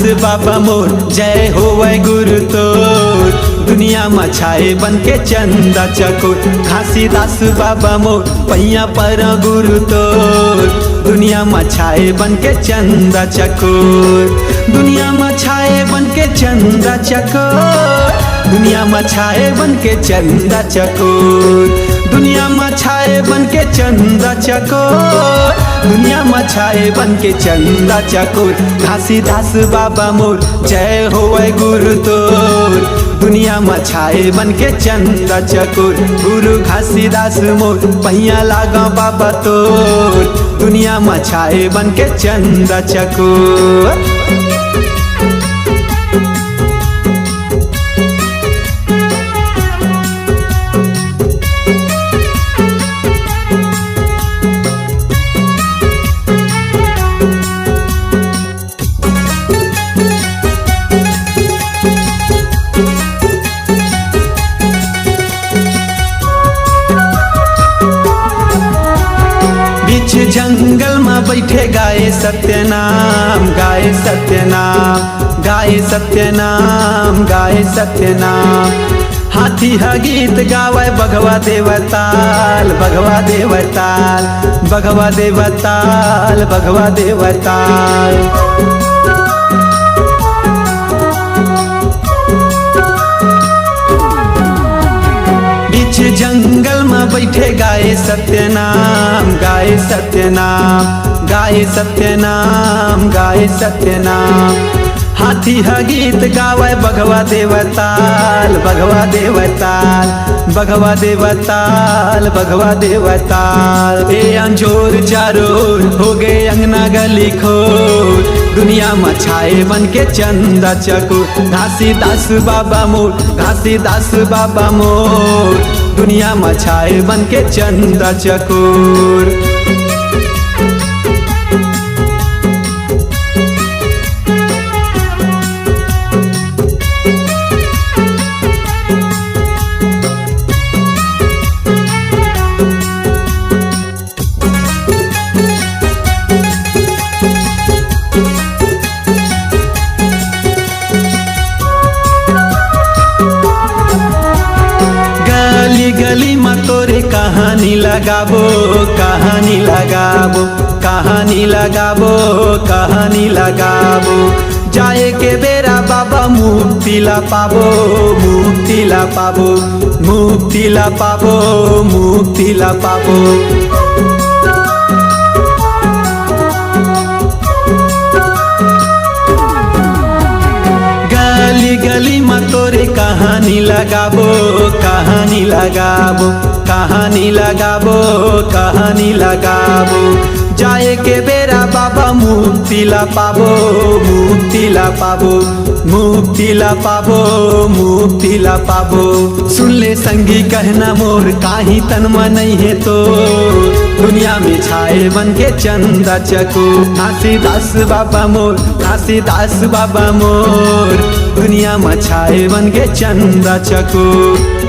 बाबा मोर जय होवे गुरु तोर, दुनिया में छाए बन के चंदा चकोर। घासीदास बाबा मोर पैया पर गुरु तोर, दुनिया में छाए बन के चंदा चकोर। दुनिया में छाए बन के चंदा चकोर, दुनिया में छाए बन के चंदा चकोर। दुनिया में छाए बन के चंदा चकोर, दुनिया में छाए बन के चंदा चकोर। घासीदास बाबा मोर जय होवे गुरु तोर, दुनिया में छाए बन के चंदा चकोर। गुरु घासीदास मोर पहिया लागा बाबा तोर, दुनिया में छाए बन के चंदा चकोर। बीच जंगल में बैठे गाए सत्यनाम, गाए सत्यनाम, गाए सत्यनाम, गाए सत्यनाम। हाथी हा गीत गावे बघवा देवताल, बघवा देवताल, बघवा देवताल, बघवा देवताल। जंगल में बैठे गाए सत्यनाम, गाए सत्यनाम, गाए सत्यनाम, गाए सत्यनाम। हाथी हा गीत गावे बघवा देवताल, बघवा देवताल, बघवा देवताल, बघवा देवताल। ए अंजोर चारोर हो गए अंगना गली खोर, दुनिया में छाए बन के चंदा चकोर। घासीदास बाबा मोर, घासीदास बाबा मोर, दुनिया में छाए बन के चंदा चकोर। गली में तोरे कहानी लगाबो, कहानी लगाबो, कहानी लगाबो, कहानी लगाबो। जाए के बेरा बाबा मुक्ति ला पाबो, मुक्ति ला पाबो, मुक्ति ला पाबो, मुक्ति ला पाबो। गली में तोरे कहानी लगाबो, कहानी लगाबो, कहानी लगाबो, कहानी लगाबो। जाए के बेरा बाबा मुक्ति ला पाबो, मुक्ति ला पाबो, मुक्ति ला पाबो, मुक्ति ला पाबो। सुन ले संगी कहना मोर काही तन में नहीं है तो, दुनिया में छाए बन के चंदा चकोर। घासीदास बाबा मोर, घासीदास बाबा मोर, दुनिया में छाए बन के चंदा चकोर।